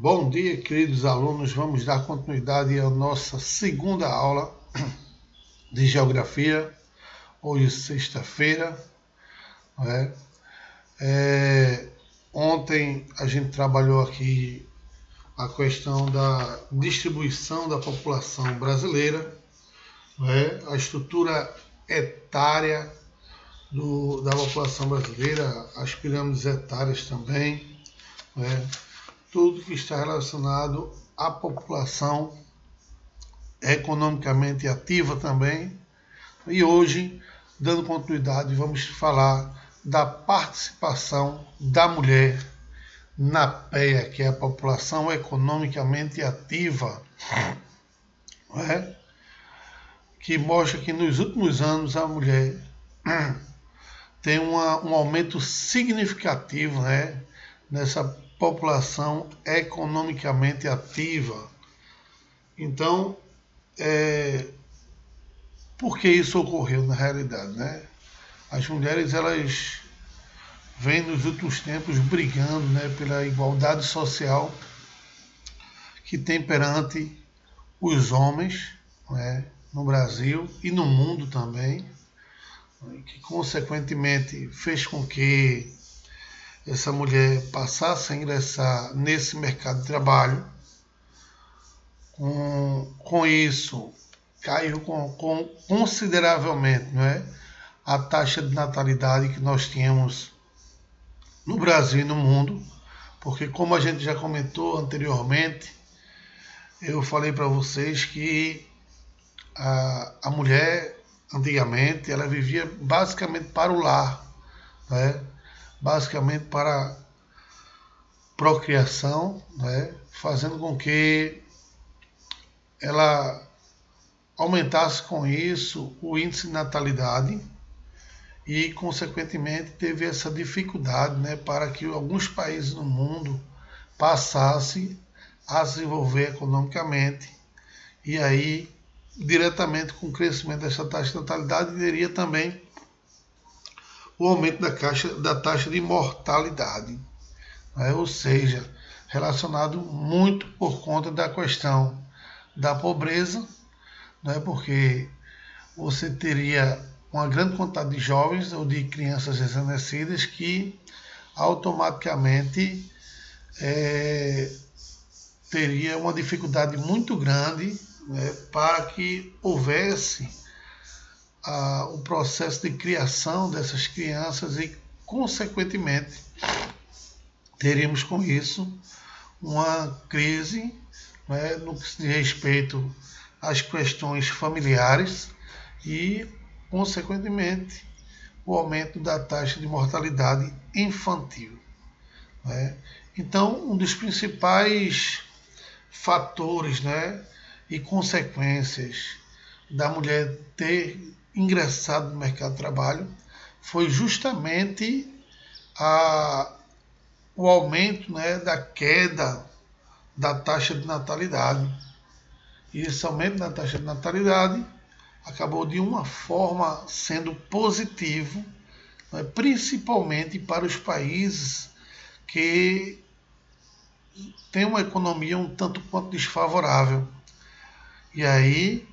Bom dia, queridos alunos. Vamos dar continuidade à nossa segunda aula de Geografia. Hoje, sexta-feira. Ontem a gente trabalhou aqui a questão da distribuição da população brasileira, a estrutura etária da população brasileira, as pirâmides etárias também, tudo que está relacionado à população economicamente ativa também. E hoje, dando continuidade, vamos falar da participação da mulher na PEA, que é a população economicamente ativa, que mostra que nos últimos anos a mulher tem um aumento significativo, nessa população economicamente ativa. Então, por que isso ocorreu na realidade, As mulheres, elas vêm nos últimos tempos brigando, pela igualdade social que tem perante os homens, no Brasil e no mundo também, que consequentemente fez com que essa mulher passasse a ingressar nesse mercado de trabalho. Com isso, caiu consideravelmente, a taxa de natalidade que nós tínhamos no Brasil e no mundo, porque, como a gente já comentou anteriormente, eu falei para vocês que a mulher, antigamente, ela vivia basicamente para o lar, basicamente para procriação, fazendo com que ela aumentasse com isso o índice de natalidade e, consequentemente, teve essa dificuldade, para que alguns países no mundo passassem a se desenvolver economicamente, e aí, diretamente com o crescimento dessa taxa de natalidade, teria também o aumento da taxa de mortalidade, ou seja, relacionado muito por conta da questão da pobreza, porque você teria uma grande quantidade de jovens ou de crianças recém-nascidas que automaticamente teria uma dificuldade muito grande, para que houvesse o processo de criação dessas crianças e, consequentemente, teríamos com isso uma crise, no que se diz respeito às questões familiares e, consequentemente, o aumento da taxa de mortalidade infantil. Então, um dos principais fatores, e consequências da mulher ter ingressado no mercado de trabalho foi justamente o aumento, da queda da taxa de natalidade. E esse aumento da taxa de natalidade acabou de uma forma sendo positivo, principalmente para os países que têm uma economia um tanto quanto desfavorável. E aí,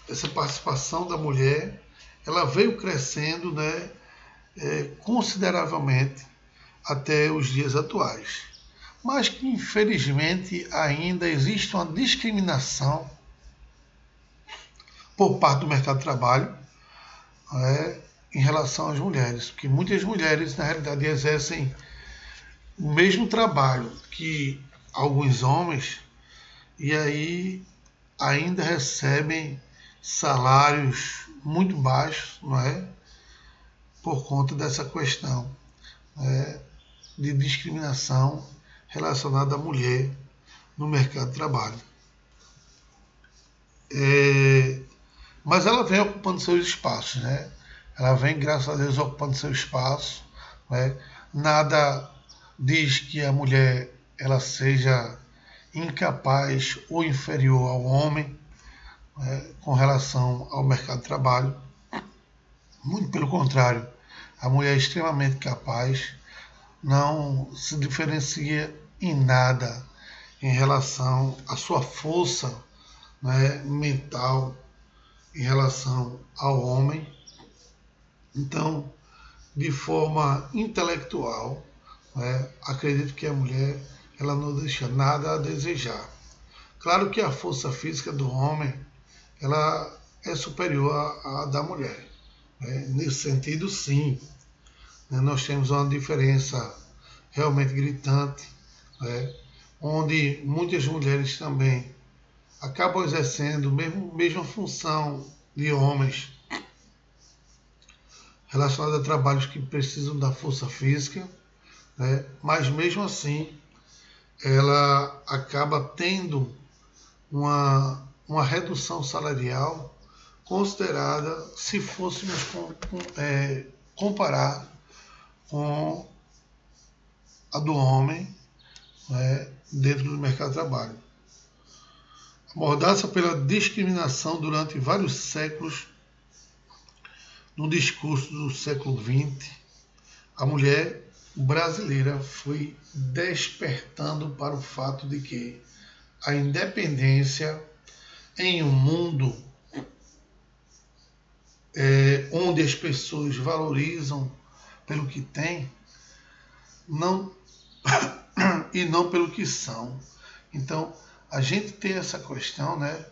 essa participação da mulher, ela veio crescendo, consideravelmente até os dias atuais. Mas que, infelizmente, ainda existe uma discriminação por parte do mercado de trabalho, em relação às mulheres, porque muitas mulheres, na realidade, exercem o mesmo trabalho que alguns homens e aí ainda recebem salários muito baixos, por conta dessa questão, de discriminação relacionada à mulher no mercado de trabalho. Mas ela vem ocupando seus espaços, Ela vem, graças a Deus, ocupando seu espaço, Nada diz que a mulher ela seja incapaz ou inferior ao homem, com relação ao mercado de trabalho. Muito pelo contrário, a mulher é extremamente capaz, não se diferencia em nada em relação à sua força, né, mental em relação ao homem. Então, de forma intelectual, né, acredito que a mulher ela não deixa nada a desejar. Claro que a força física do homem ela é superior à da mulher. Né? Nesse sentido, sim. Né? Nós temos uma diferença realmente gritante, né? Onde muitas mulheres também acabam exercendo a mesma função de homens relacionada a trabalhos que precisam da força física, né? Mas mesmo assim ela acaba tendo uma redução salarial considerada se fôssemos comparar com a do homem, né, dentro do mercado de trabalho. Mordaça pela discriminação durante vários séculos. No discurso do século XX, a mulher brasileira foi despertando para o fato de que a independência em um mundo onde as pessoas valorizam pelo que têm não, e não pelo que são. Então, a gente tem essa questão, né,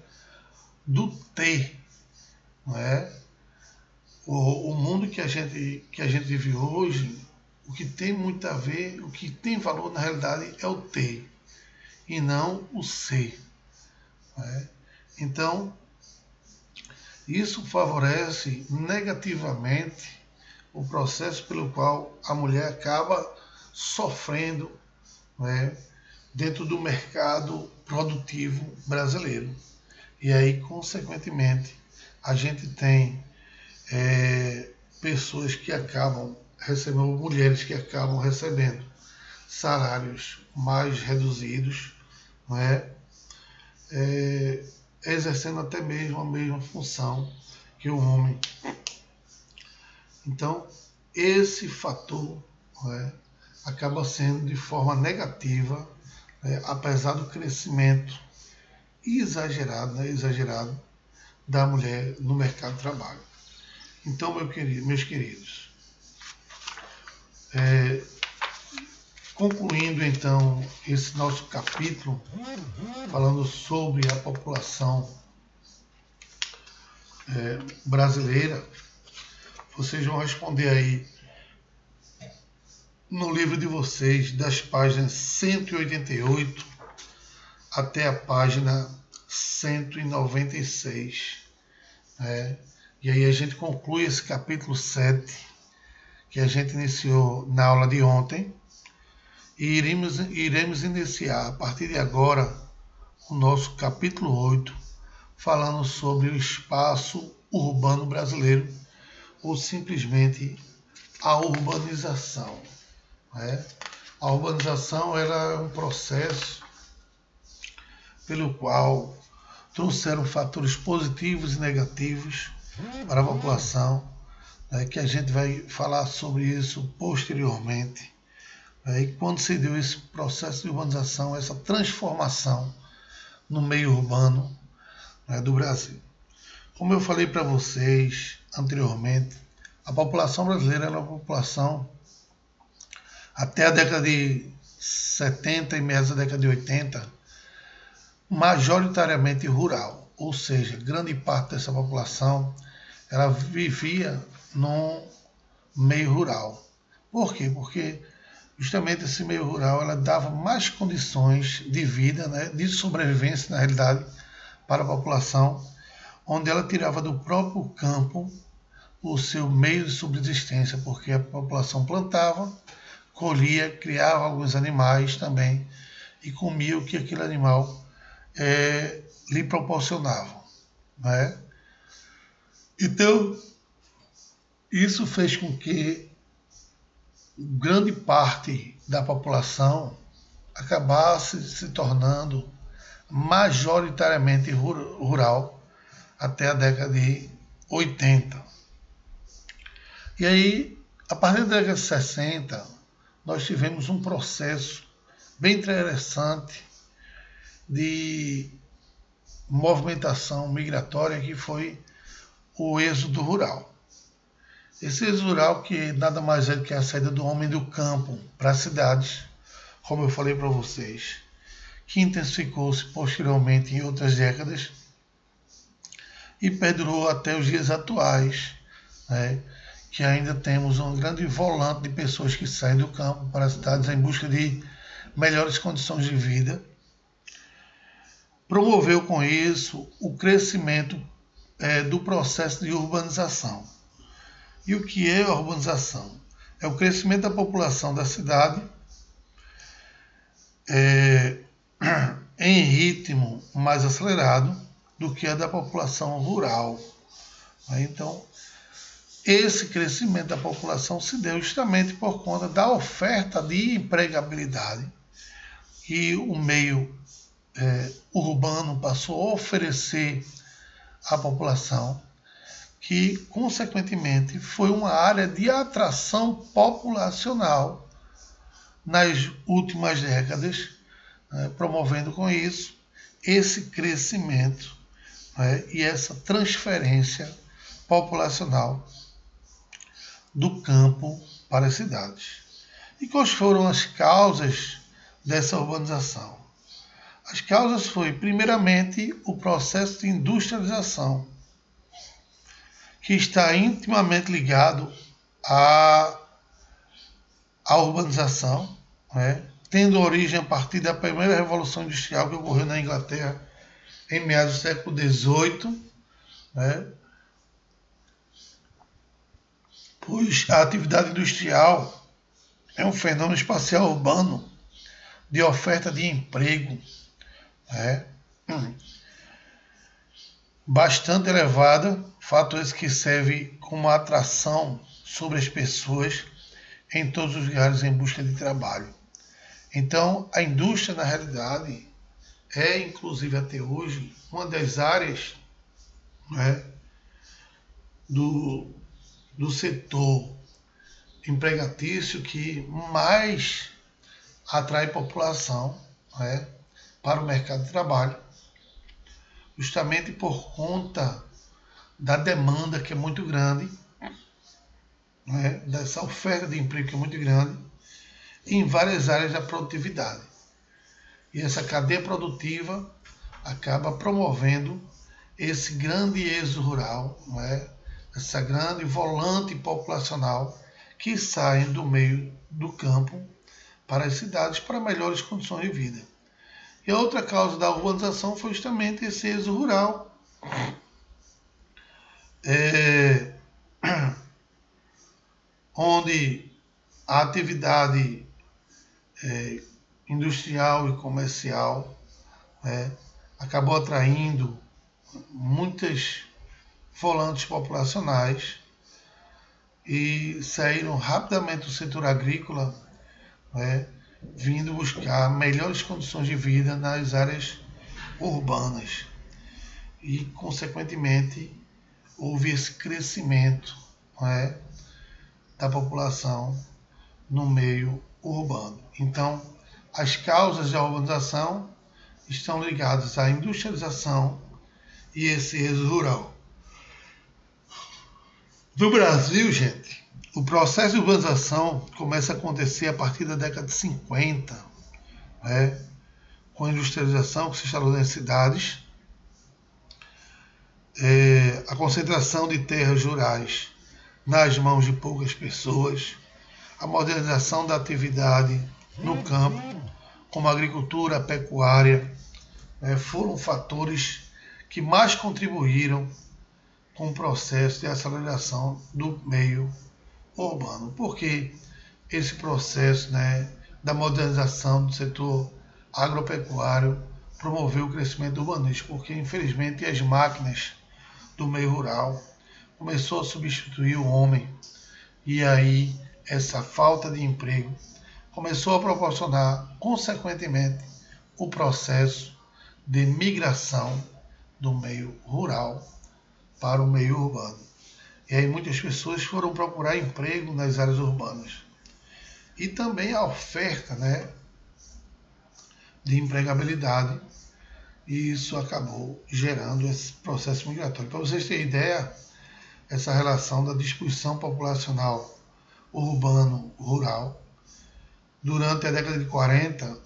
do ter, não é? O mundo que a gente vive hoje, o que tem muito a ver, o que tem valor na realidade é o ter e não o ser. Né? Então, isso favorece negativamente o processo pelo qual a mulher acaba sofrendo, né, dentro do mercado produtivo brasileiro. E aí, consequentemente, a gente tem pessoas que acabam recebendo, mulheres que acabam recebendo salários mais reduzidos, não é? Exercendo até mesmo a mesma função que o homem. Então, esse fator, não é, acaba sendo de forma negativa, apesar do crescimento exagerado, né, exagerado da mulher no mercado de trabalho. Então, meus queridos, concluindo então esse nosso capítulo, falando sobre a população brasileira, vocês vão responder aí no livro de vocês, das páginas 188 até a página 196. E aí a gente conclui esse capítulo 7, que a gente iniciou na aula de ontem, e iremos iniciar a partir de agora o nosso capítulo 8, falando sobre o espaço urbano brasileiro, ou simplesmente a urbanização. A urbanização era um processo pelo qual trouxeram fatores positivos e negativos para a população, que a gente vai falar sobre isso posteriormente. E quando se deu esse processo de urbanização, essa transformação no meio urbano, do Brasil. Como eu falei para vocês anteriormente, a população brasileira era uma população, até a década de 70 e meados da década de 80, majoritariamente rural, ou seja, grande parte dessa população ela vivia no meio rural. Por quê? Porque justamente esse meio rural ela dava mais condições de vida, de sobrevivência, na realidade, para a população, onde ela tirava do próprio campo o seu meio de subsistência, porque a população plantava, colhia, criava alguns animais também e comia o que aquele animal lhe proporcionava. Então, isso fez com que grande parte da população acabasse se tornando majoritariamente rural até a década de 80. E aí, a partir da década de 60, nós tivemos um processo bem interessante de movimentação migratória, que foi o êxodo rural. Esse êxodo rural, que nada mais é do que a saída do homem do campo para as cidades, como eu falei para vocês, que intensificou-se posteriormente em outras décadas e perdurou até os dias atuais, né, que ainda temos um grande volante de pessoas que saem do campo para as cidades em busca de melhores condições de vida. Promoveu com isso o crescimento do processo de urbanização. E o que é a urbanização? É o crescimento da população da cidade em ritmo mais acelerado do que a da população rural. Então, esse crescimento da população se deu justamente por conta da oferta de empregabilidade, e o meio urbano passou a oferecer à população, que consequentemente foi uma área de atração populacional nas últimas décadas, promovendo com isso esse crescimento e essa transferência populacional do campo para as cidades. E quais foram as causas dessa urbanização? As causas foi, primeiramente, o processo de industrialização, que está intimamente ligado à urbanização, tendo origem a partir da primeira Revolução Industrial, que ocorreu na Inglaterra em meados do século XVIII, pois a atividade industrial é um fenômeno espacial urbano de oferta de emprego bastante elevada, fato esse que serve como atração sobre as pessoas em todos os lugares em busca de trabalho. Então, a indústria, na realidade, é, inclusive até hoje, uma das áreas do setor empregatício que mais atrai população para o mercado de trabalho, justamente por conta da demanda, que é muito grande, dessa oferta de emprego que é muito grande, em várias áreas da produtividade. E essa cadeia produtiva acaba promovendo esse grande êxodo rural, essa grande volante populacional que sai do meio do campo para as cidades para melhores condições de vida. E a outra causa da urbanização foi justamente esse êxodo rural, onde a atividade industrial e comercial acabou atraindo muitas volantes populacionais e saíram rapidamente do setor agrícola, vindo buscar melhores condições de vida nas áreas urbanas. E, consequentemente, houve esse crescimento da população no meio urbano. Então, as causas da urbanização estão ligadas à industrialização e esse êxodo rural. No Brasil, gente, o processo de urbanização começa a acontecer a partir da década de 50, com a industrialização que se instalou nas cidades, a concentração de terras rurais nas mãos de poucas pessoas, a modernização da atividade no campo, como a agricultura, a pecuária, foram fatores que mais contribuíram com o processo de aceleração do meio urbano. Porque esse processo da modernização do setor agropecuário promoveu o crescimento urbanístico, porque infelizmente as máquinas do meio rural começou a substituir o homem, e aí essa falta de emprego começou a proporcionar, consequentemente, o processo de migração do meio rural para o meio urbano. E aí muitas pessoas foram procurar emprego nas áreas urbanas. e também a oferta, né, de empregabilidade, e isso acabou gerando esse processo migratório. Para vocês terem ideia, essa relação da distribuição populacional urbano-rural, durante a década de 40,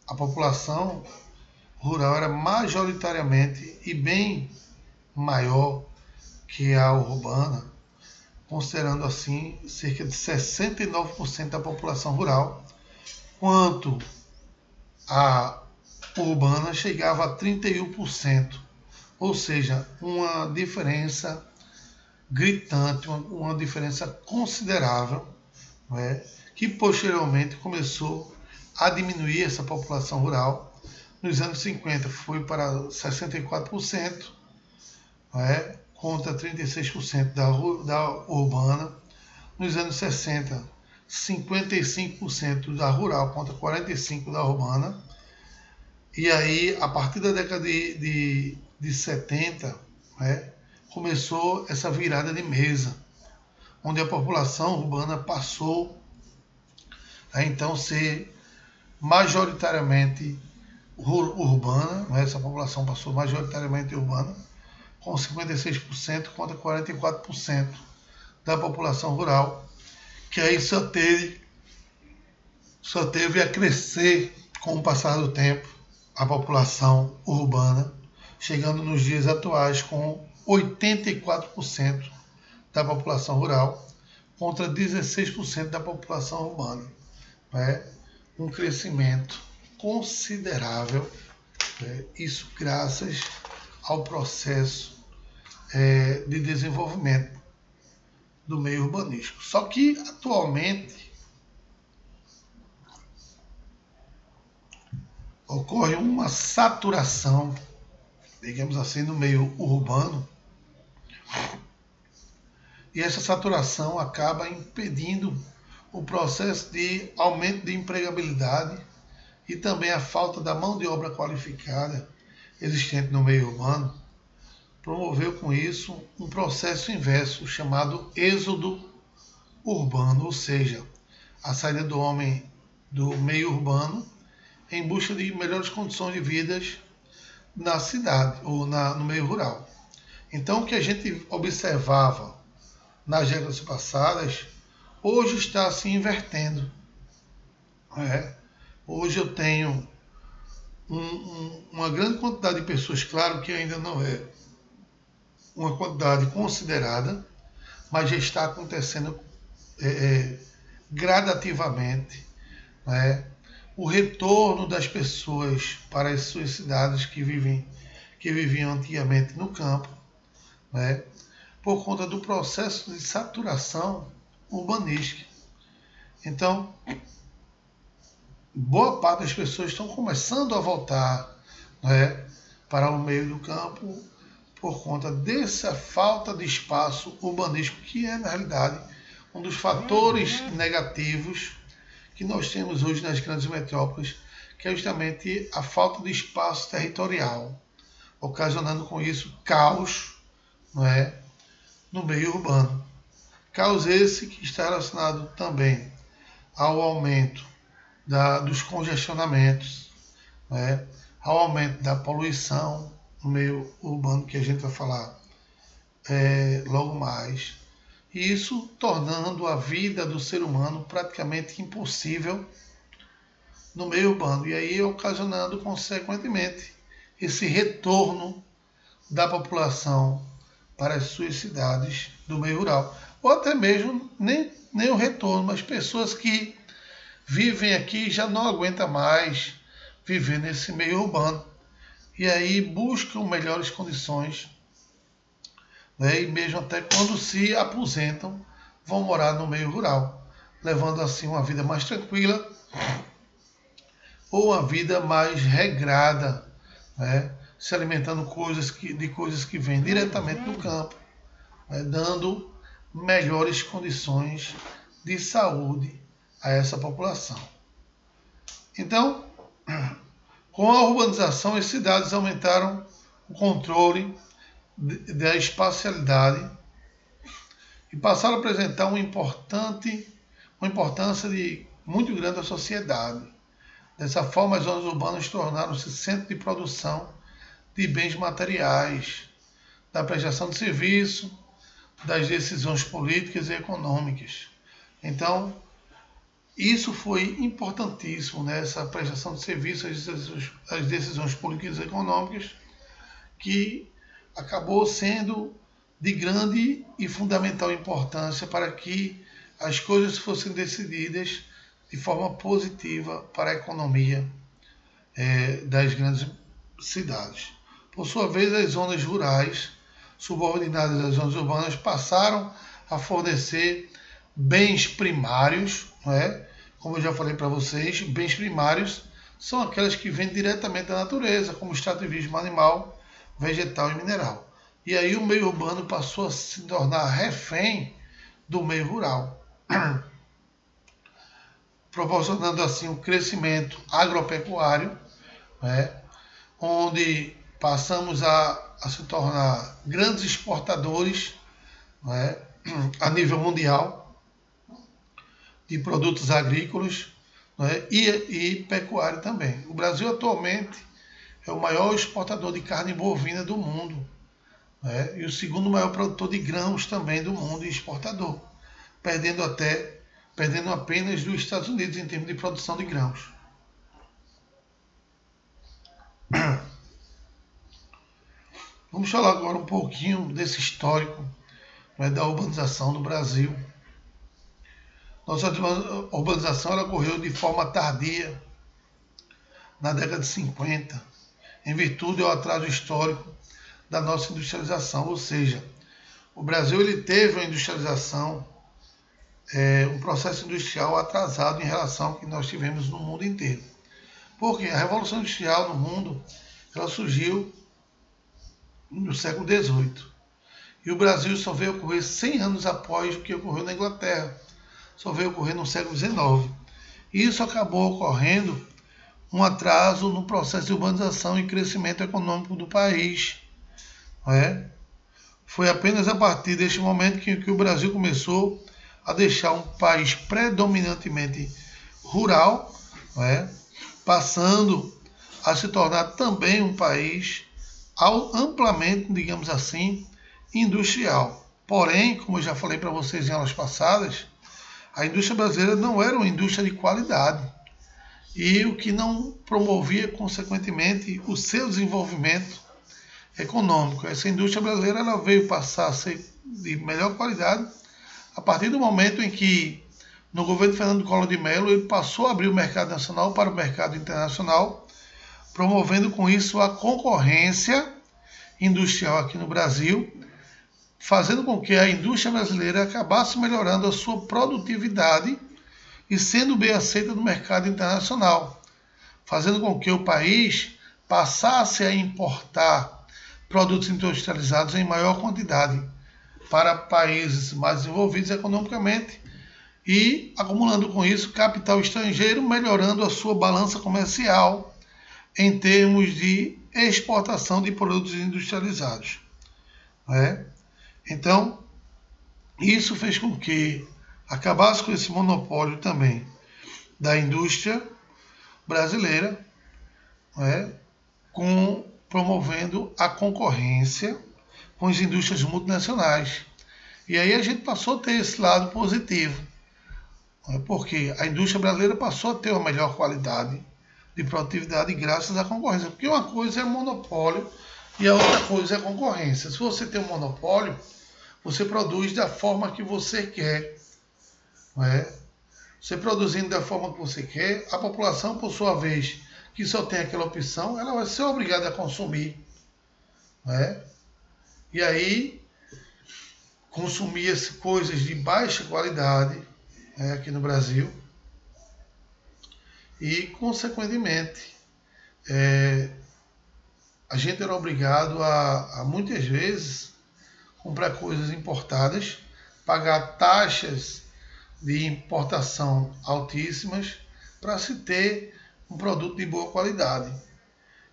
a população rural era majoritariamente e bem maior que a urbana, considerando assim cerca de 69% da população rural, quanto a urbana chegava a 31%, ou seja, uma diferença gritante, uma diferença considerável, não é? Que posteriormente começou a diminuir essa população rural. Nos anos 50 foi para 64%, não é? Contra 36% da urbana. Nos anos 60, 55% da rural contra 45% da urbana. E aí, a partir da década de 70, né, começou essa virada de mesa, onde a população urbana passou a então ser majoritariamente urbana, né, essa população passou majoritariamente urbana, com 56% contra 44% da população rural, que aí só teve a crescer com o passar do tempo a população urbana, chegando nos dias atuais com 84% da população rural contra 16% da população urbana. Né? Um crescimento considerável, né? Isso graças ao processo de desenvolvimento do meio urbanístico. Só que atualmente ocorre uma saturação, digamos assim, no meio urbano, e essa saturação acaba impedindo o processo de aumento de empregabilidade e também a falta da mão de obra qualificada existente no meio urbano, promoveu com isso um processo inverso chamado êxodo urbano, ou seja, a saída do homem do meio urbano em busca de melhores condições de vida na cidade ou no meio rural. Então, o que a gente observava nas décadas passadas, hoje está se invertendo. Hoje eu tenho uma grande quantidade de pessoas, claro que ainda não é uma quantidade considerada, mas já está acontecendo gradativamente, né? O retorno das pessoas para as suas cidades que viviam antigamente no campo, né? Por conta do processo de saturação urbanística. Então, boa parte das pessoas estão começando a voltar, né, para o meio do campo por conta dessa falta de espaço urbanístico, que é, na realidade, um dos fatores negativos que nós temos hoje nas grandes metrópoles, que é justamente a falta de espaço territorial, ocasionando com isso caos, não é, no meio urbano. Caos esse que está relacionado também ao aumento dos congestionamentos, né, ao aumento da poluição no meio urbano, que a gente vai falar logo mais. E isso tornando a vida do ser humano praticamente impossível no meio urbano. E aí ocasionando, consequentemente, esse retorno da população para as suas cidades do meio rural. Ou até mesmo, nem o retorno, mas pessoas que vivem aqui e já não aguentam mais viver nesse meio urbano. E aí buscam melhores condições, né? E mesmo até quando se aposentam, vão morar no meio rural, levando assim uma vida mais tranquila ou uma vida mais regrada, né? Se alimentando de coisas que vêm diretamente do campo, né? Dando melhores condições de saúde a essa população. Então, com a urbanização, as cidades aumentaram o controle da espacialidade e passaram a apresentar uma importância de muito grande da sociedade. Dessa forma, as zonas urbanas tornaram-se centro de produção de bens materiais, da prestação de serviço, das decisões políticas e econômicas. Então, isso foi importantíssimo, né? Essa prestação de serviço, as decisões políticas e econômicas, que acabou sendo de grande e fundamental importância para que as coisas fossem decididas de forma positiva para a economia das grandes cidades. Por sua vez, as zonas rurais, subordinadas às zonas urbanas, passaram a fornecer bens primários, não é? Como eu já falei para vocês, bens primários são aquelas que vêm diretamente da natureza, como extrativismo animal, vegetal e mineral. E aí o meio urbano passou a se tornar refém do meio rural, proporcionando assim um crescimento agropecuário, né, onde passamos a se tornar grandes exportadores, né, a nível mundial de produtos agrícolas, né, e pecuário também. O Brasil atualmente é o maior exportador de carne bovina do mundo, né, e o segundo maior produtor de grãos também do mundo e exportador, perdendo apenas dos Estados Unidos em termos de produção de grãos. Vamos falar agora um pouquinho desse histórico, né, da urbanização do Brasil. Nossa urbanização ela ocorreu de forma tardia, na década de 50, em virtude do atraso histórico da nossa industrialização. Ou seja, o Brasil ele teve uma industrialização, um processo industrial atrasado em relação ao que nós tivemos no mundo inteiro. Porque a Revolução Industrial no mundo ela surgiu no século XVIII. E o Brasil só veio ocorrer 100 anos após o que ocorreu na Inglaterra. Só veio ocorrer no século XIX. E isso acabou ocorrendo um atraso no processo de urbanização e crescimento econômico do país. Não é? Foi apenas a partir deste momento que o Brasil começou a deixar um país predominantemente rural, não é? Passando a se tornar também um país amplamente, digamos assim, industrial. Porém, como eu já falei para vocês em aulas passadas, a indústria brasileira não era uma indústria de qualidade, e o que não promovia, consequentemente, o seu desenvolvimento econômico. Essa indústria brasileira ela veio passar a ser de melhor qualidade a partir do momento em que, no governo Fernando Collor de Mello, ele passou a abrir o mercado nacional para o mercado internacional, promovendo com isso a concorrência industrial aqui no Brasil, fazendo com que a indústria brasileira acabasse melhorando a sua produtividade e sendo bem aceita no mercado internacional, fazendo com que o país passasse a importar produtos industrializados em maior quantidade para países mais desenvolvidos economicamente e acumulando com isso capital estrangeiro, melhorando a sua balança comercial em termos de exportação de produtos industrializados. Então, isso fez com que acabasse com esse monopólio também da indústria brasileira, promovendo a concorrência com as indústrias multinacionais. E aí a gente passou a ter esse lado positivo, porque a indústria brasileira passou a ter uma melhor qualidade de produtividade graças à concorrência. Porque uma coisa é monopólio e a outra coisa é concorrência. Se você tem um monopólio, você produz da forma que você quer. Você produzindo da forma que você quer, a população, por sua vez, que só tem aquela opção, ela vai ser obrigada a consumir. E aí, consumia-se coisas de baixa qualidade aqui no Brasil. E, consequentemente, a gente era obrigado a muitas vezes comprar coisas importadas, pagar taxas de importação altíssimas para se ter um produto de boa qualidade.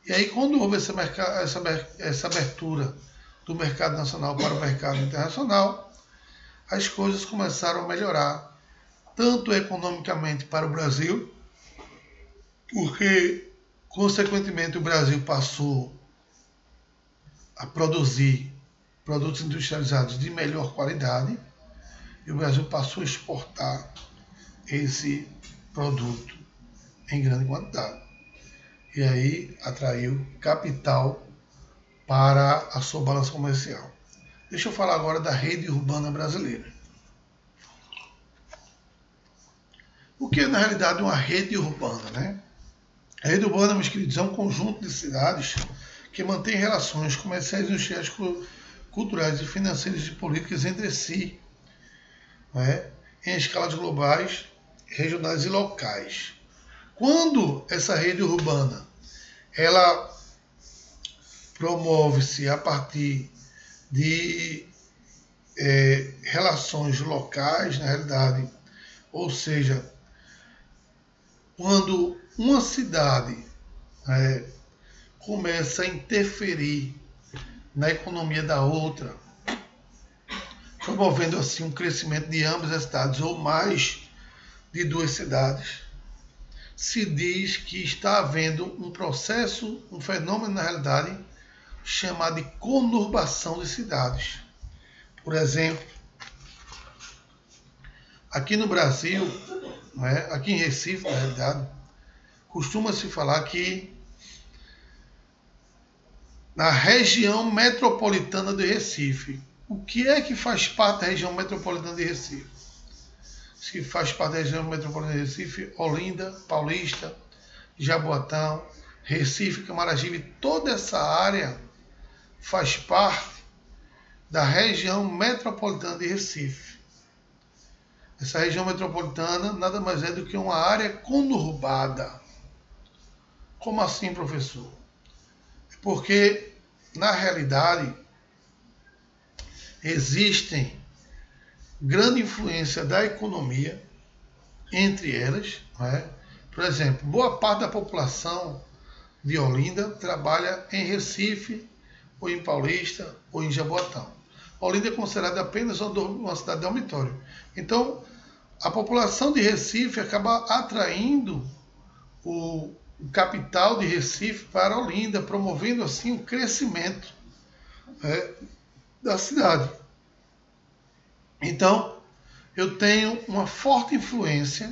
E aí, quando houve essa abertura do mercado nacional para o mercado internacional, as coisas começaram a melhorar, tanto economicamente para o Brasil, porque, consequentemente, o Brasil passou a produzir produtos industrializados de melhor qualidade e o Brasil passou a exportar esse produto em grande quantidade. E aí atraiu capital para a sua balança comercial. Deixa eu falar agora da rede urbana brasileira. O que é, na realidade, uma rede urbana, né? A rede urbana, meus queridos, é um conjunto de cidades que mantém relações comerciais, industriais, culturais e financeiras e políticas entre si, né? Em escalas globais, regionais e locais. Quando essa rede urbana ela promove-se a partir de relações locais, na realidade, ou seja, quando uma cidade começa a interferir na economia da outra, promovendo assim um crescimento de ambas as cidades ou mais de duas cidades, se diz que está havendo um processo, um fenômeno na realidade, chamado de conurbação de cidades. Por exemplo, aqui no Brasil, aqui em Recife, na realidade, costuma-se falar que na região metropolitana de Recife. O que é que faz parte da região metropolitana de Recife? Que faz parte da região metropolitana de Recife, Olinda, Paulista, Jaboatão, Recife, Camaragibe, toda essa área faz parte da região metropolitana de Recife. Essa região metropolitana nada mais é do que uma área conurbada. Como assim, professor? Porque, na realidade, existem grande influência da economia entre elas. Por exemplo, boa parte da população de Olinda trabalha em Recife, ou em Paulista, ou em Jaboatão. Olinda é considerada apenas uma cidade dormitório. Então, a população de Recife acaba atraindo o capital de Recife para Olinda, promovendo assim o crescimento da cidade. Então, eu tenho uma forte influência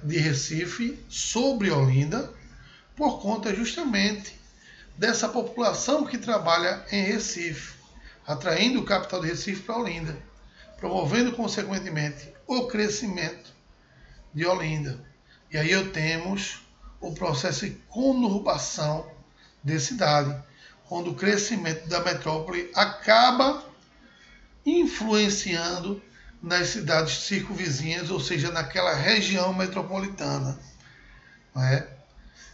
de Recife sobre Olinda, por conta justamente dessa população que trabalha em Recife, atraindo o capital de Recife para Olinda, promovendo, consequentemente, o crescimento de Olinda. E aí temos o processo de conurbação de cidade, onde o crescimento da metrópole acaba influenciando nas cidades circunvizinhas, ou seja, naquela região metropolitana.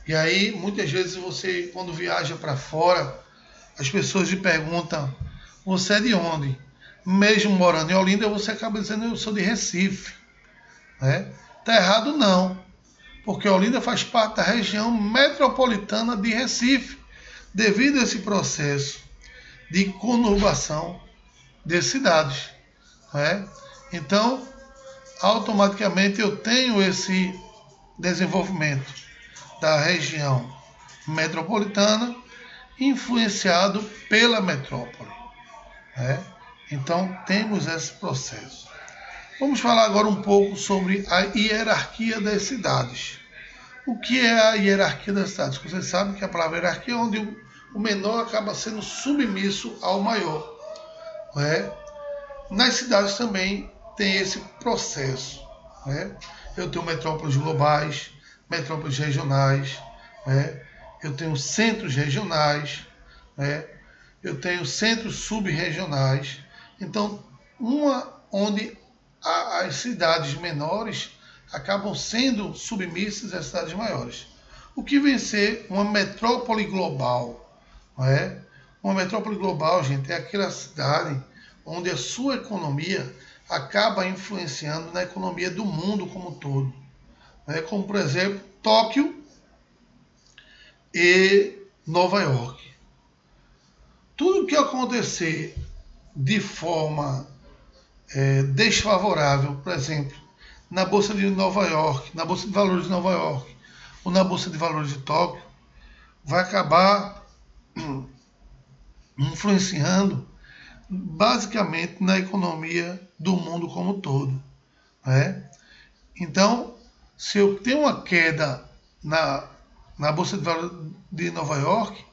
E aí, muitas vezes, você, quando viaja para fora, as pessoas lhe perguntam, você é de onde? Mesmo morando em Olinda, você acaba dizendo, eu sou de Recife. Está errado não, porque Olinda faz parte da região metropolitana de Recife, devido a esse processo de conurbação de cidades. Então, automaticamente eu tenho esse desenvolvimento da região metropolitana influenciado pela metrópole. Então, temos esse processo. Vamos falar agora um pouco sobre a hierarquia das cidades. O que é a hierarquia das cidades? Você sabe que a palavra hierarquia é onde o menor acaba sendo submisso ao maior. Nas cidades também tem esse processo. Eu tenho metrópoles globais, metrópoles regionais, eu tenho centros regionais, eu tenho centros sub-regionais. Então, onde as cidades menores acabam sendo submissas às cidades maiores. O que vem ser uma metrópole global? Uma metrópole global, gente, é aquela cidade onde a sua economia acaba influenciando na economia do mundo como um todo. Como, por exemplo, Tóquio e Nova York. Tudo que acontecer de forma desfavorável, por exemplo, na Bolsa de Nova York, na Bolsa de Valores de Nova York ou na Bolsa de Valores de Tóquio, vai acabar influenciando basicamente na economia do mundo como um todo, né? Então, se eu tenho uma queda na Bolsa de Valores de Nova York,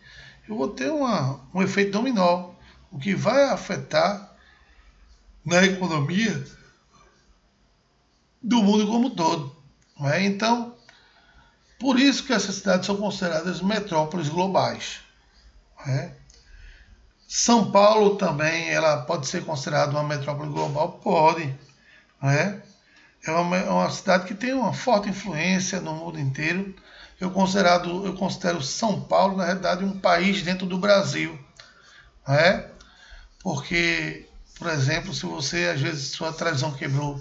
eu vou ter um efeito dominó, o que vai afetar na economia do mundo como um todo, né? Então, por isso que essas cidades são consideradas metrópoles globais, né? São Paulo também, ela pode ser considerada uma metrópole global? Pode, né? É uma cidade que tem uma forte influência no mundo inteiro. Eu considero São Paulo, na realidade, um país dentro do Brasil, né? Porque, por exemplo, se você, às vezes, sua televisão quebrou,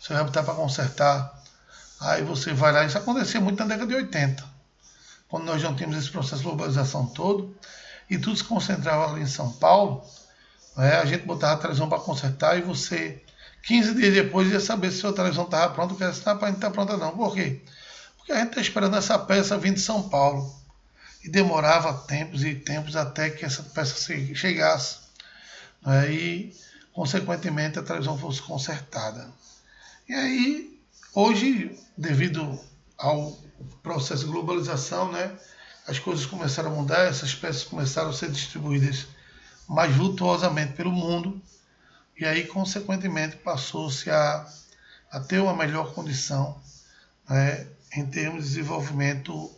você vai botar para consertar, aí você vai lá, isso acontecia muito na década de 80, quando nós não tínhamos esse processo de globalização todo, e tudo se concentrava ali em São Paulo, né? A gente botava a televisão para consertar e você, 15 dias depois, ia saber se a sua televisão estava pronta, porque essa não está pronta não. Por quê? Porque a gente está esperando essa peça vir de São Paulo. E demorava tempos e tempos até que essa peça chegasse, né? E, consequentemente, a televisão fosse consertada. E aí, hoje, devido ao processo de globalização, né, as coisas começaram a mudar, essas peças começaram a ser distribuídas mais vultuosamente pelo mundo, e aí, consequentemente, passou-se a ter uma melhor condição, né, em termos de desenvolvimento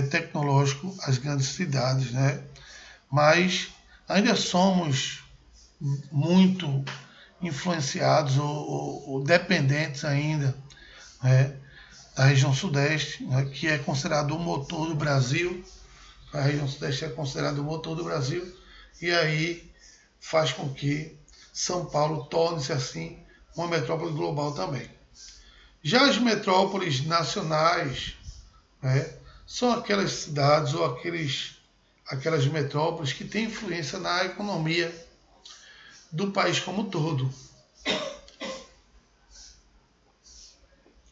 tecnológico as grandes cidades, né? Mas ainda somos muito influenciados ou dependentes ainda, né, da região sudeste, né, que é considerado o motor do Brasil. A região sudeste é considerada o motor do Brasil, e aí faz com que São Paulo torne-se assim uma metrópole global também. Já as metrópoles nacionais, né, são aquelas cidades ou aquelas metrópoles que têm influência na economia do país como um todo.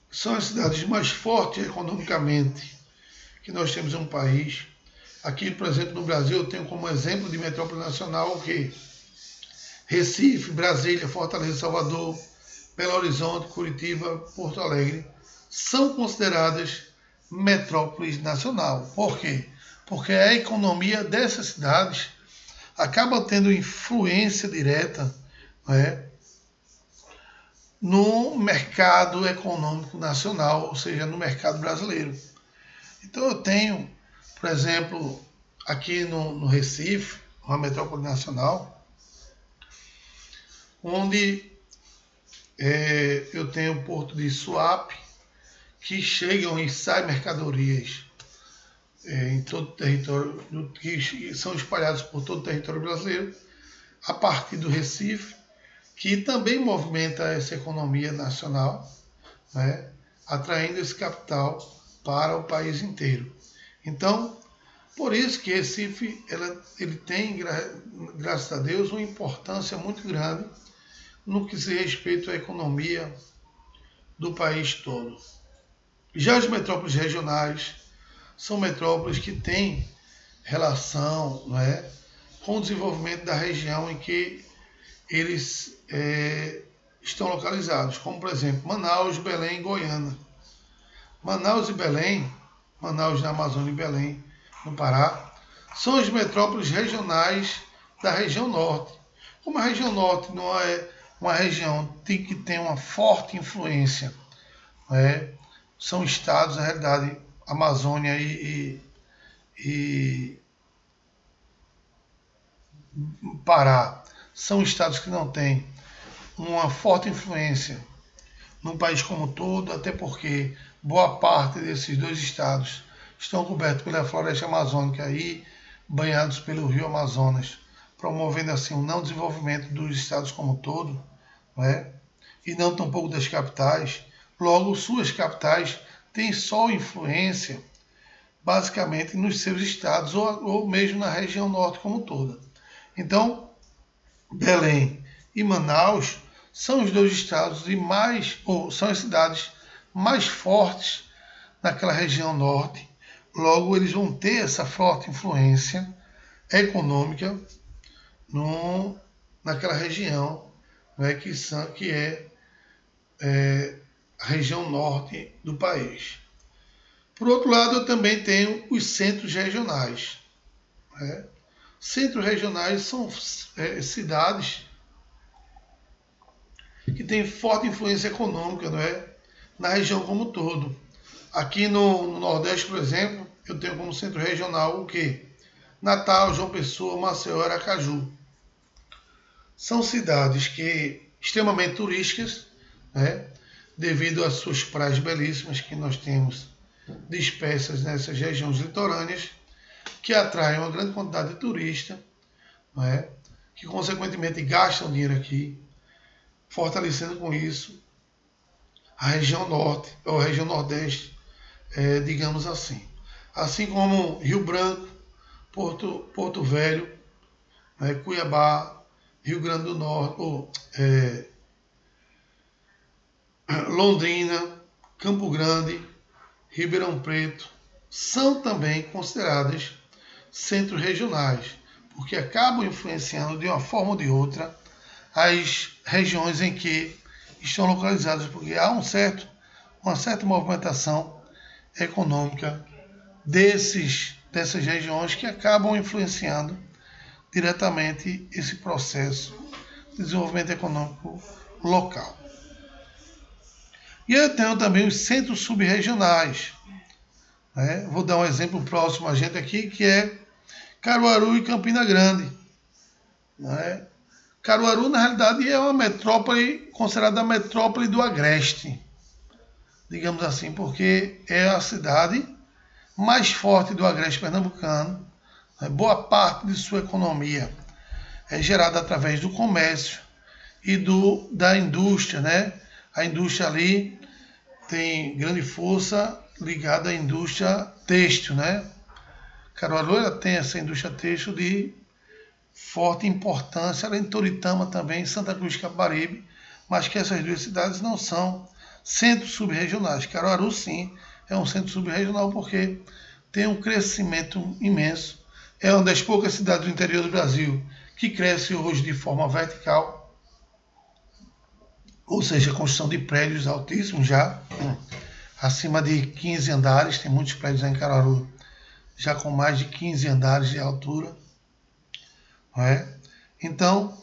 São as cidades mais fortes economicamente que nós temos em um país. Aqui, por exemplo, no Brasil, eu tenho como exemplo de metrópole nacional o quê? Recife, Brasília, Fortaleza, Salvador, Belo Horizonte, Curitiba, Porto Alegre, são consideradas metrópoles nacional. Por quê? Porque a economia dessas cidades acaba tendo influência direta, né, no mercado econômico nacional, ou seja, no mercado brasileiro. Então eu tenho, por exemplo, aqui no Recife, uma metrópole nacional, onde eu tenho o porto de Suape, que chegam e saem mercadorias em todo o território, que são espalhados por todo o território brasileiro, a partir do Recife, que também movimenta essa economia nacional, né, atraindo esse capital para o país inteiro. Então, por isso que Recife ele tem, graças a Deus, uma importância muito grande no que se respeita à economia do país todo. Já as metrópoles regionais são metrópoles que têm relação, né, com o desenvolvimento da região em que eles estão localizados, como por exemplo Manaus, Belém e Goiânia. Manaus e Belém, Manaus na Amazônia e Belém no Pará, são as metrópoles regionais da região norte. Como a região norte não é uma região que tem uma forte influência, né, são estados, na realidade, Amazônia e Pará, são estados que não têm uma forte influência no país como um todo, até porque boa parte desses dois estados estão cobertos pela floresta amazônica e banhados pelo rio Amazonas, promovendo assim o não desenvolvimento dos estados como um todo, né? E não tampouco das capitais. Logo, suas capitais têm só influência basicamente nos seus estados ou mesmo na região norte como toda. Então, Belém e Manaus são os dois estados são as cidades mais fortes naquela região norte. Logo, eles vão ter essa forte influência econômica naquela região, né, que é a região norte do país. Por outro lado, eu também tenho os centros regionais. Né? Centros regionais são cidades que têm forte influência econômica, não é? Na região como um todo. Aqui no Nordeste, por exemplo, eu tenho como centro regional o quê? Natal, João Pessoa, Maceió, Aracaju. São cidades extremamente turísticas, né? Devido às suas praias belíssimas que nós temos dispersas nessas regiões litorâneas, que atraem uma grande quantidade de turistas, né? Que consequentemente gastam dinheiro aqui, fortalecendo com isso a região norte, ou a região nordeste, digamos assim. Assim como Rio Branco, Porto Velho, né, Cuiabá, Rio Grande do Norte, Londrina, Campo Grande, Ribeirão Preto, são também consideradas centros regionais, porque acabam influenciando de uma forma ou de outra as regiões em que estão localizadas, porque há uma certa movimentação econômica dessas regiões que acabam influenciando diretamente esse processo de desenvolvimento econômico local. E eu tenho também os centros subregionais. Né? Vou dar um exemplo próximo a gente aqui, que é Caruaru e Campina Grande. Né? Caruaru, na realidade, é uma metrópole considerada a metrópole do Agreste, digamos assim, porque é a cidade mais forte do Agreste pernambucano. Né? Boa parte de sua economia é gerada através do comércio e da indústria. Né? A indústria ali tem grande força ligada à indústria têxtil. Né? Caruaru ela tem essa indústria têxtil de forte importância, além de Toritama também, Santa Cruz de Capibaribe, mas que essas duas cidades não são centros subregionais. Caruaru, sim, é um centro subregional porque tem um crescimento imenso. É uma das poucas cidades do interior do Brasil que cresce hoje de forma vertical, ou seja, a construção de prédios altíssimos já, acima de 15 andares, tem muitos prédios em Caruaru já com mais de 15 andares de altura. Não é? Então,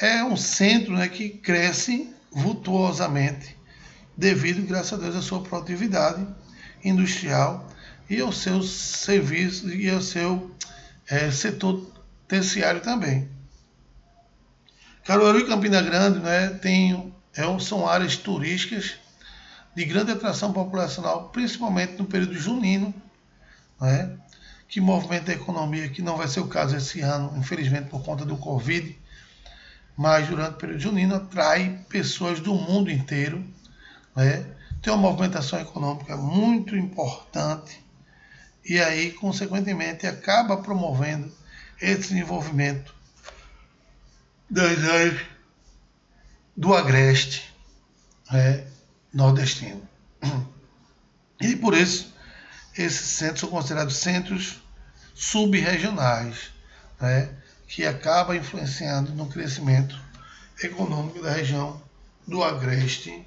é um centro, né, que cresce vultuosamente devido, graças a Deus, à sua produtividade industrial e aos seus serviços e ao seu setor terciário também. Caruaru e Campina Grande, né, são áreas turísticas de grande atração populacional, principalmente no período junino, né, que movimenta a economia, que não vai ser o caso esse ano, infelizmente por conta do Covid, mas durante o período junino atrai pessoas do mundo inteiro, né? Tem uma movimentação econômica muito importante e aí, consequentemente, acaba promovendo esse desenvolvimento das áreas do Agreste, né, nordestino. E por isso, esses centros são considerados centros subregionais, né, que acaba influenciando no crescimento econômico da região do Agreste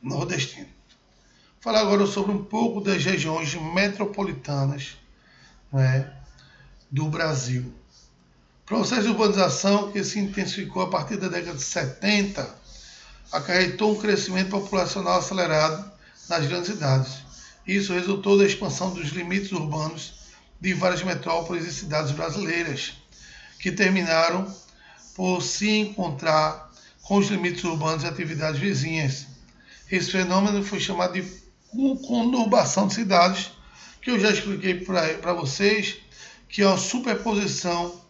nordestino. Vou falar agora sobre um pouco das regiões metropolitanas, né, do Brasil. O processo de urbanização que se intensificou a partir da década de 70 acarretou um crescimento populacional acelerado nas grandes cidades. Isso resultou da expansão dos limites urbanos de várias metrópoles e cidades brasileiras, que terminaram por se encontrar com os limites urbanos e atividades vizinhas. Esse fenômeno foi chamado de conurbação de cidades, que eu já expliquei para vocês, que é a superposição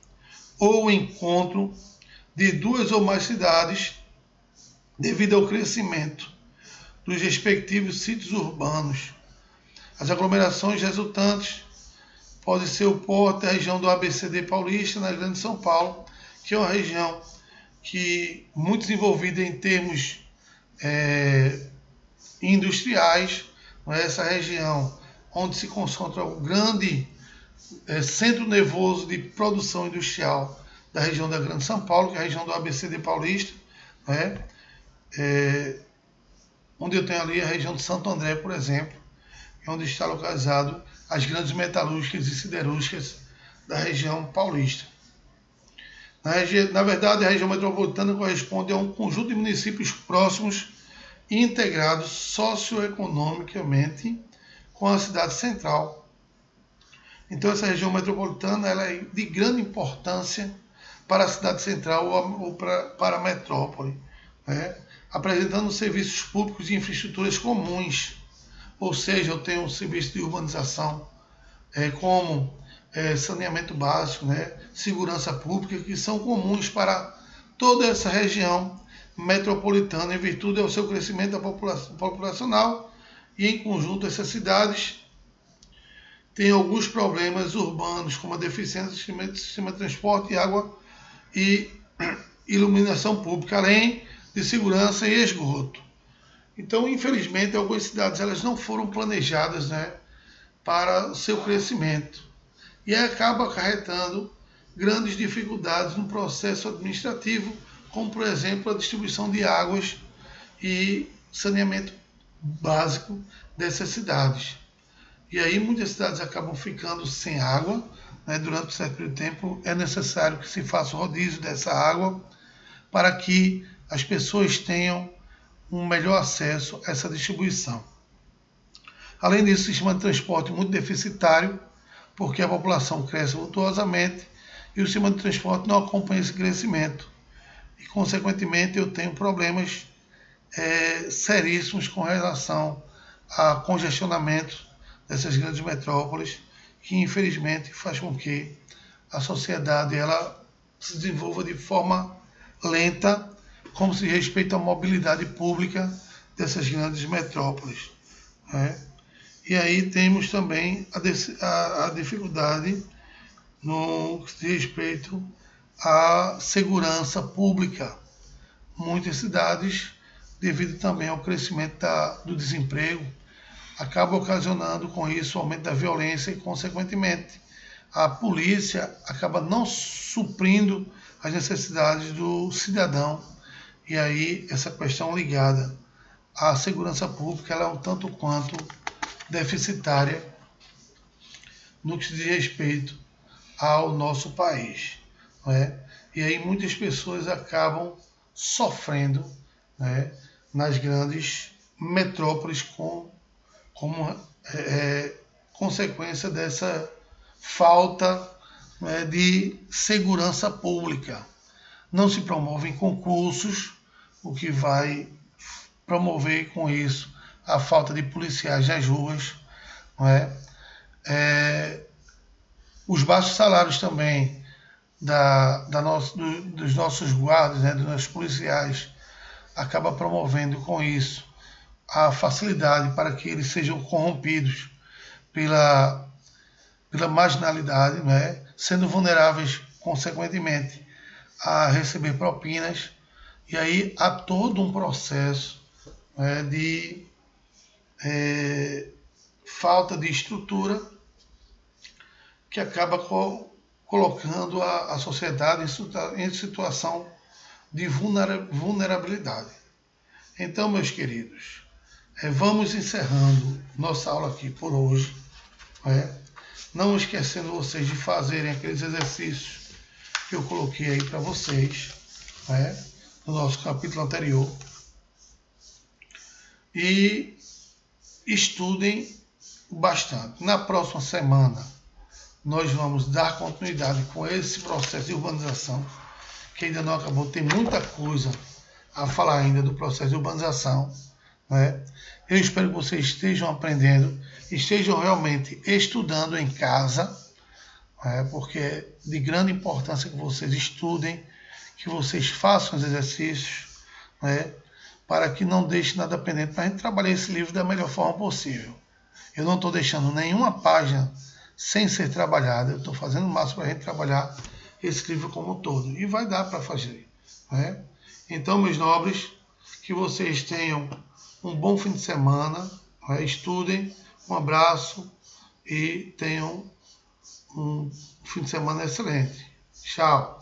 ou o encontro de duas ou mais cidades devido ao crescimento dos respectivos sítios urbanos. As aglomerações resultantes podem ser o porto da região do ABCD paulista, na Grande São Paulo, que é uma região que muito desenvolvida em termos industriais, essa região onde se concentra o grande centro nervoso de produção industrial da região da Grande São Paulo, que é a região do ABCD Paulista, onde eu tenho ali a região de Santo André, por exemplo, onde está localizado as grandes metalúrgicas e siderúrgicas da região paulista. Na verdade, a região metropolitana corresponde a um conjunto de municípios próximos e integrados socioeconomicamente com a cidade central. Então, essa região metropolitana ela é de grande importância para a cidade central ou para a metrópole, apresentando serviços públicos e infraestruturas comuns. Ou seja, eu tenho um serviço de urbanização, como saneamento básico, segurança pública, que são comuns para toda essa região metropolitana, em virtude do seu crescimento populacional, e em conjunto essas cidades têm alguns problemas urbanos, como a deficiência do sistema de transporte, água e iluminação pública, além de segurança e esgoto. Então, infelizmente, algumas cidades elas não foram planejadas para o seu crescimento, e acaba acarretando grandes dificuldades no processo administrativo, como, por exemplo, a distribuição de águas e saneamento básico dessas cidades. E aí muitas cidades acabam ficando sem água, durante um certo período de tempo. É necessário que se faça o rodízio dessa água para que as pessoas tenham um melhor acesso a essa distribuição. Além disso, o sistema de transporte é muito deficitário, porque a população cresce vultuosamente e o sistema de transporte não acompanha esse crescimento. E, consequentemente, eu tenho problemas seríssimos com relação a congestionamento dessas grandes metrópoles, que infelizmente faz com que a sociedade ela se desenvolva de forma lenta, como se respeita a mobilidade pública dessas grandes metrópoles. E aí temos também a dificuldade no que diz respeito à segurança pública. Muitas cidades, devido também ao crescimento do desemprego, acabam ocasionando com isso o aumento da violência e, consequentemente, a polícia acaba não suprindo as necessidades do cidadão. E aí essa questão ligada à segurança pública ela é um tanto quanto deficitária no que diz respeito ao nosso país. E aí muitas pessoas acabam sofrendo nas grandes metrópoles como consequência dessa falta de segurança pública. Não se promovem concursos, o que vai promover com isso a falta de policiais nas ruas. Os baixos salários também dos nossos guardas, dos nossos policiais, acaba promovendo com isso a facilidade para que eles sejam corrompidos pela marginalidade, sendo vulneráveis, consequentemente, a receber propinas. E aí há todo um processo de falta de estrutura que acaba colocando a sociedade em situação de vulnerabilidade. Então, meus queridos, vamos encerrando nossa aula aqui por hoje. Não esquecendo vocês de fazerem aqueles exercícios que eu coloquei aí para vocês, no nosso capítulo anterior. E estudem bastante. Na próxima semana, nós vamos dar continuidade com esse processo de urbanização, que ainda não acabou. Tem muita coisa a falar ainda do processo de urbanização. Eu espero que vocês estejam aprendendo, estejam realmente estudando em casa, porque é de grande importância que vocês estudem, que vocês façam os exercícios, para que não deixe nada pendente, para a gente trabalhar esse livro da melhor forma possível. Eu não estou deixando nenhuma página sem ser trabalhada, eu estou fazendo o máximo para a gente trabalhar esse livro como um todo, e vai dar para fazer. né? Então, meus nobres, que vocês tenham um bom fim de semana, né? Estudem, um abraço e tenham um fim de semana excelente. Tchau!